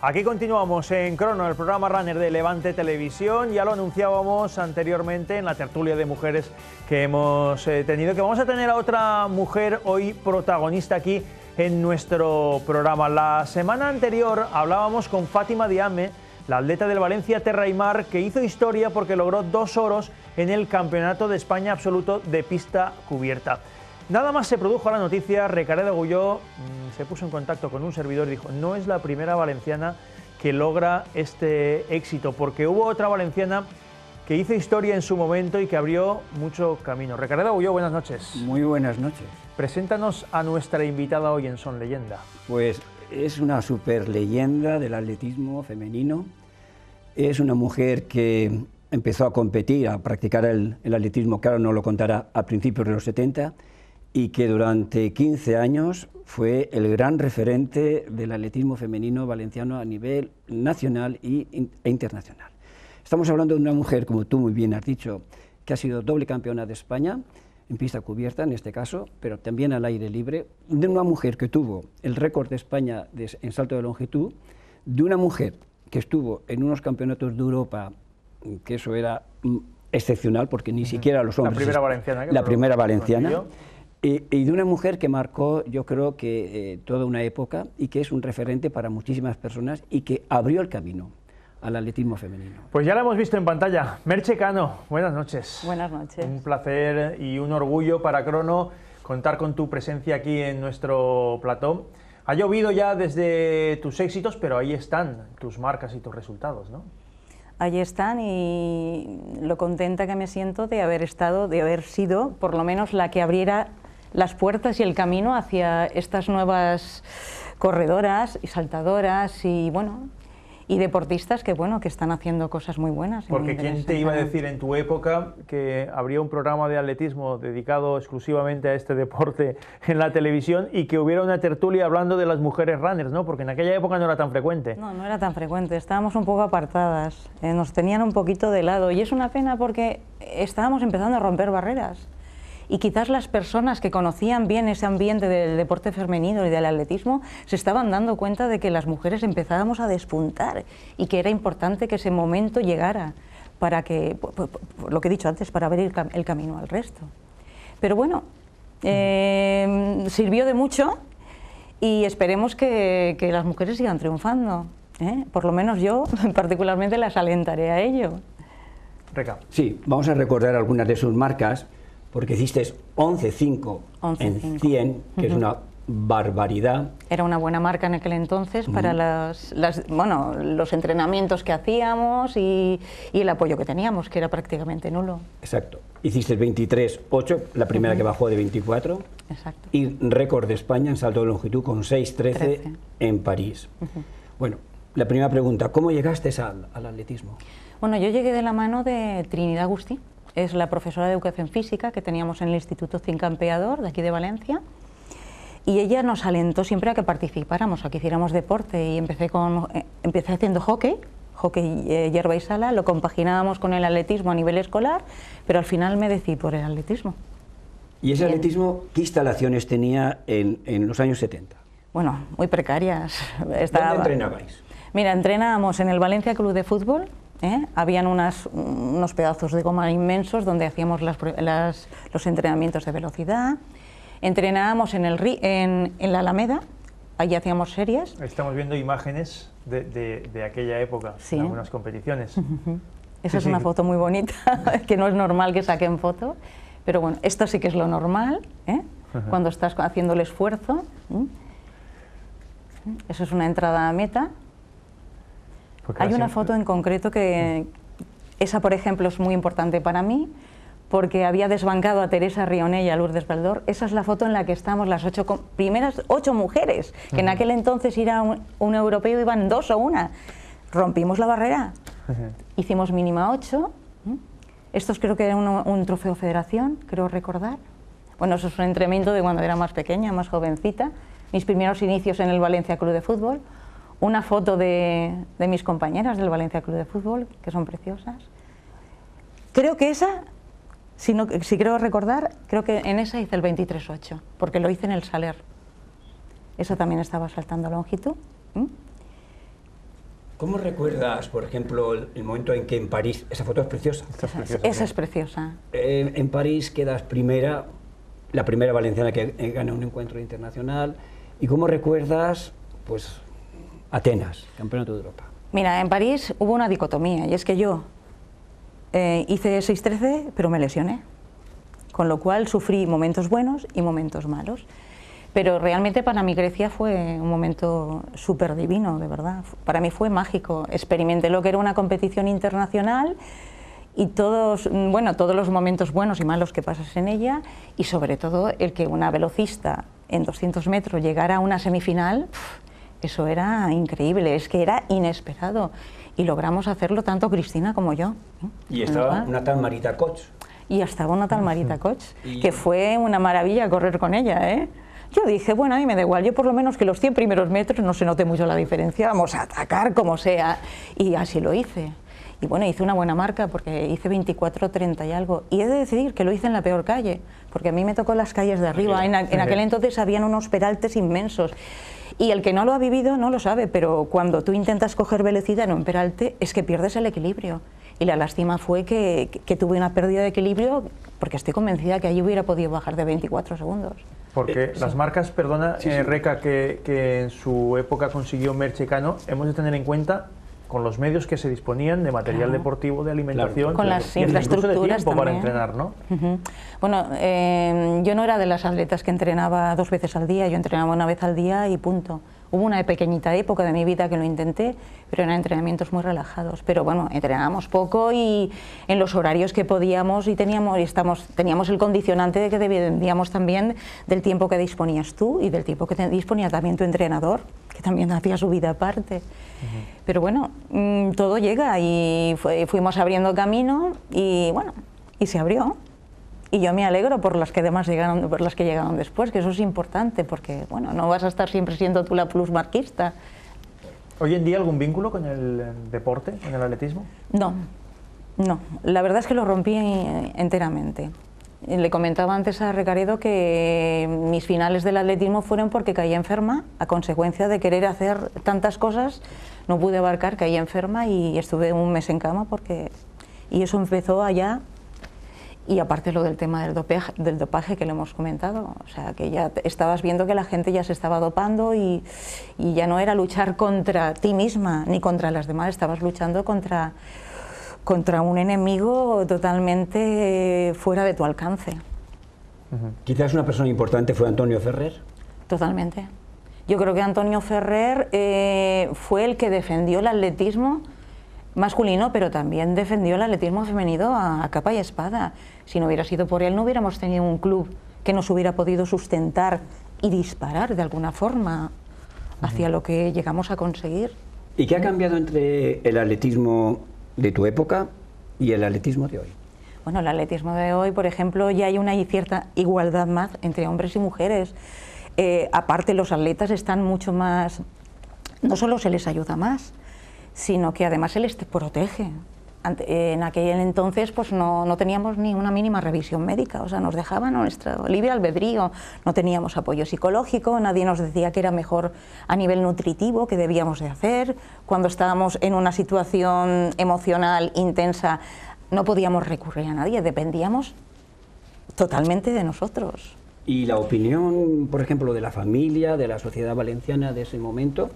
Aquí continuamos en Crono, el programa runner de Levante Televisión. Ya lo anunciábamos anteriormente en la tertulia de mujeres que hemos tenido, que vamos a tener a otra mujer hoy protagonista aquí en nuestro programa. La semana anterior hablábamos con Fátima Diame, la atleta del Valencia Terra y Mar, que hizo historia porque logró 2 oros en el Campeonato de España absoluto de pista cubierta. Nada más se produjo la noticia, Recaredo Agulló se puso en contacto con un servidor y dijo: no es la primera valenciana que logra este éxito, porque hubo otra valenciana que hizo historia en su momento y que abrió mucho camino. Recaredo Agulló, buenas noches. Muy buenas noches. Preséntanos a nuestra invitada hoy en Son Leyenda. Pues es una super leyenda del atletismo femenino. Es una mujer que empezó a competir, a practicar el atletismo, claro, no lo contará, a principios de los 70, y que durante 15 años fue el gran referente del atletismo femenino valenciano a nivel nacional e internacional. Estamos hablando de una mujer, como tú muy bien has dicho, que ha sido doble campeona de España, en pista cubierta en este caso, pero también al aire libre, de una mujer que tuvo el récord de España en salto de longitud, de una mujer que estuvo en unos campeonatos de Europa, que eso era excepcional, porque ni siquiera los hombres... La primera valenciana. La primera valenciana. Y de una mujer que marcó, yo creo que toda una época, y que es un referente para muchísimas personas, y que abrió el camino al atletismo femenino. Pues ya la hemos visto en pantalla. Merche Cano, buenas noches. Buenas noches. Un placer y un orgullo para Crono contar con tu presencia aquí en nuestro plató. Ha llovido ya desde tus éxitos, pero ahí están tus marcas y tus resultados, ¿no? Ahí están, y lo contenta que me siento de haber sido por lo menos la que abriera las puertas y el camino hacia estas nuevas corredoras y saltadoras y bueno, y deportistas que bueno, que están haciendo cosas muy buenas. Porque ¿quién te iba a decir en tu época que habría un programa de atletismo dedicado exclusivamente a este deporte en la televisión y que hubiera una tertulia hablando de las mujeres runners, ¿no? Porque en aquella época no era tan frecuente. No, no era tan frecuente, estábamos un poco apartadas, nos tenían un poquito de lado, y es una pena porque estábamos empezando a romper barreras. Y quizás las personas que conocían bien ese ambiente del deporte femenino y del atletismo se estaban dando cuenta de que las mujeres empezábamos a despuntar y que era importante que ese momento llegara para que, por lo que he dicho antes, para abrir el camino al resto. Pero bueno, sirvió de mucho y esperemos que las mujeres sigan triunfando, ¿eh? Por lo menos yo particularmente las alentaré a ello. Reca. Sí, vamos a recordar algunas de sus marcas, porque hiciste 11.5 en 100, que es una barbaridad. Era una buena marca en aquel entonces para los entrenamientos que hacíamos y el apoyo que teníamos, que era prácticamente nulo. Exacto. Hiciste 23.8, la primera que bajó de 24. Exacto. Y récord de España en salto de longitud con 6.13 en París. Bueno, la primera pregunta, ¿cómo llegaste al atletismo? Bueno, yo llegué de la mano de Trinidad Agustí. Es la profesora de educación física que teníamos en el Instituto Cincampeador de aquí de Valencia, y ella nos alentó siempre a que participáramos, a que hiciéramos deporte, y empecé haciendo hockey hierba y sala, lo compaginábamos con el atletismo a nivel escolar, pero al final me decidí por el atletismo. ¿Y ese atletismo qué instalaciones tenía en los años 70? Bueno, muy precarias. ¿Dónde entrenabais? Mira, entrenábamos en el Valencia Club de Fútbol. Habían unos pedazos de goma inmensos donde hacíamos los entrenamientos de velocidad. Entrenábamos en la Alameda, allí hacíamos series. Estamos viendo imágenes de aquella época, sí, en algunas competiciones. Esa es una foto muy bonita, que no es normal que saquen foto, pero bueno, esto sí que es lo normal, cuando estás haciendo el esfuerzo. Eso es una entrada a meta. Hay una foto en concreto que, esa por ejemplo es muy importante para mí, porque había desbancado a Teresa Rioné y a Lourdes Baldor. Esa es la foto en la que estamos las primeras 8 mujeres, que en aquel entonces ir a un europeo iban 2 o 1. Rompimos la barrera, hicimos mínima 8. Estos creo que era un trofeo federación, creo recordar. Bueno, eso es un entrenamiento de cuando era más pequeña, más jovencita. Mis primeros inicios en el Valencia Club de Fútbol. Una foto de mis compañeras del Valencia Club de Fútbol, que son preciosas. Creo que esa, si creo recordar, creo que en esa hice el 23.8, porque lo hice en el Saler. Esa también estaba saltando longitud. ¿Cómo recuerdas, por ejemplo, el momento en que en París, esa foto es preciosa? Esa es preciosa. En París quedas primera, la primera valenciana que gana un encuentro internacional. ¿Y cómo recuerdas, pues, Atenas, campeonato de Europa? Mira, en París hubo una dicotomía, y es que yo hice 6:13, pero me lesioné, con lo cual sufrí momentos buenos y momentos malos. Pero realmente para mí Grecia fue un momento súper divino, de verdad. Para mí fue mágico. Experimenté lo que era una competición internacional y todos los momentos buenos y malos que pasas en ella, y sobre todo el que una velocista en 200 metros llegara a una semifinal, eso era increíble, es que era inesperado. Y logramos hacerlo tanto Cristina como yo. Y estaba una tal Marita Koch. Y estaba una tal Marita Koch, que fue una maravilla correr con ella, ¿eh? Yo dije, bueno, a mí me da igual, yo por lo menos que los 100 primeros metros no se note mucho la diferencia, vamos a atacar como sea, y así lo hice. Y bueno, hice una buena marca porque hice 24:30 y algo, y he de decir que lo hice en la peor calle, porque a mí me tocó las calles de arriba, en aquel entonces habían unos peraltes inmensos, y el que no lo ha vivido no lo sabe, pero cuando tú intentas coger velocidad en un peralte es que pierdes el equilibrio. Y la lástima fue que tuve una pérdida de equilibrio, porque estoy convencida que allí hubiera podido bajar de 24 segundos. Porque las marcas, perdona, Reca, que en su época consiguió Merche Cano, hemos de tener en cuenta con los medios que se disponían de material deportivo, de alimentación, con las y infraestructuras de tiempo también para entrenar, ¿no? Bueno, yo no era de las atletas que entrenaba 2 veces al día, yo entrenaba 1 vez al día y punto. Hubo una pequeñita época de mi vida que lo intenté, pero eran entrenamientos muy relajados. Pero bueno, entrenábamos poco y en los horarios que podíamos, y teníamos el condicionante de que dependíamos también del tiempo que disponías tú y del tiempo que disponía también tu entrenador, que también hacía su vida aparte. Pero bueno, todo llega y fuimos abriendo camino y bueno, y se abrió. Y yo me alegro por las que además llegaron, por las que llegaron después, que eso es importante, porque bueno, no vas a estar siempre siendo tú la plusmarquista. ¿Hoy en día algún vínculo con el deporte, con el atletismo? No, no. La verdad es que lo rompí enteramente. Le comentaba antes a Recaredo que mis finales del atletismo fueron porque caí enferma, a consecuencia de querer hacer tantas cosas, no pude abarcar, caí enferma y estuve 1 mes en cama y eso empezó allá. Y aparte lo del tema del dopaje que le hemos comentado, o sea, que ya estabas viendo que la gente ya se estaba dopando y ya no era luchar contra ti misma ni contra las demás, estabas luchando contra un enemigo totalmente fuera de tu alcance. Quizás una persona importante fue Antonio Ferrer. Totalmente. Yo creo que Antonio Ferrer fue el que defendió el atletismo masculino, pero también defendió el atletismo femenino a capa y espada. Si no hubiera sido por él, no hubiéramos tenido un club que nos hubiera podido sustentar y disparar de alguna forma hacia lo que llegamos a conseguir. ¿Y qué ha cambiado entre el atletismo de tu época y el atletismo de hoy? Bueno, el atletismo de hoy, por ejemplo, ya hay una cierta igualdad más entre hombres y mujeres. Aparte, los atletas están mucho más... No solo se les ayuda más, sino que además se les protege. En aquel entonces pues no teníamos ni una mínima revisión médica, o sea, nos dejaban nuestro libre albedrío, no teníamos apoyo psicológico, nadie nos decía que era mejor a nivel nutritivo, que debíamos de hacer. Cuando estábamos en una situación emocional intensa no podíamos recurrir a nadie, dependíamos totalmente de nosotros. ¿Y la opinión, por ejemplo, de la familia, de la sociedad valenciana de ese momento?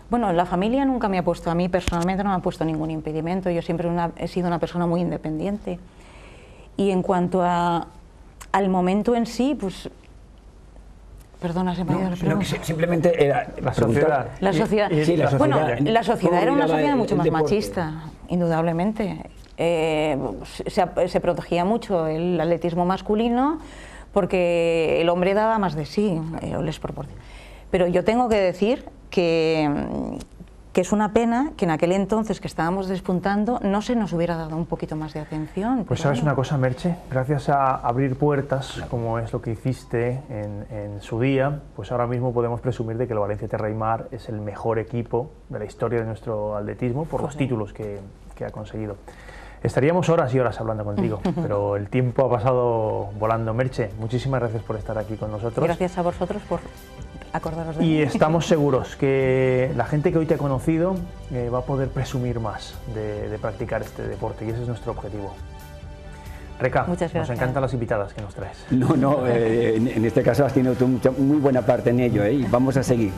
Bueno, la familia nunca me ha puesto, a mí personalmente no me ha puesto ningún impedimento, yo siempre he sido una persona muy independiente. Y en cuanto al momento en sí, pues... Perdona, se me ha ido la pregunta. Simplemente era la sociedad. La sociedad. Sí, la sociedad. Bueno, la sociedad era una sociedad mucho más deporte? machista, indudablemente. Se protegía mucho el atletismo masculino porque el hombre daba más de sí, les proporciona. Pero yo tengo que decir que es una pena que en aquel entonces que estábamos despuntando no se nos hubiera dado un poquito más de atención. Pues sabes una cosa, Merche, gracias a abrir puertas, como es lo que hiciste en su día, pues ahora mismo podemos presumir de que el Valencia Terra y Mar es el mejor equipo de la historia de nuestro atletismo por los títulos que ha conseguido. Estaríamos horas y horas hablando contigo, pero el tiempo ha pasado volando. Merche, muchísimas gracias por estar aquí con nosotros. Gracias a vosotros por acordaros de mí. Y estamos seguros que la gente que hoy te ha conocido va a poder presumir más de practicar este deporte, y ese es nuestro objetivo. Reca, nos encantan las invitadas que nos traes. No, en este caso has tenido tú muy buena parte en ello, y vamos a seguir.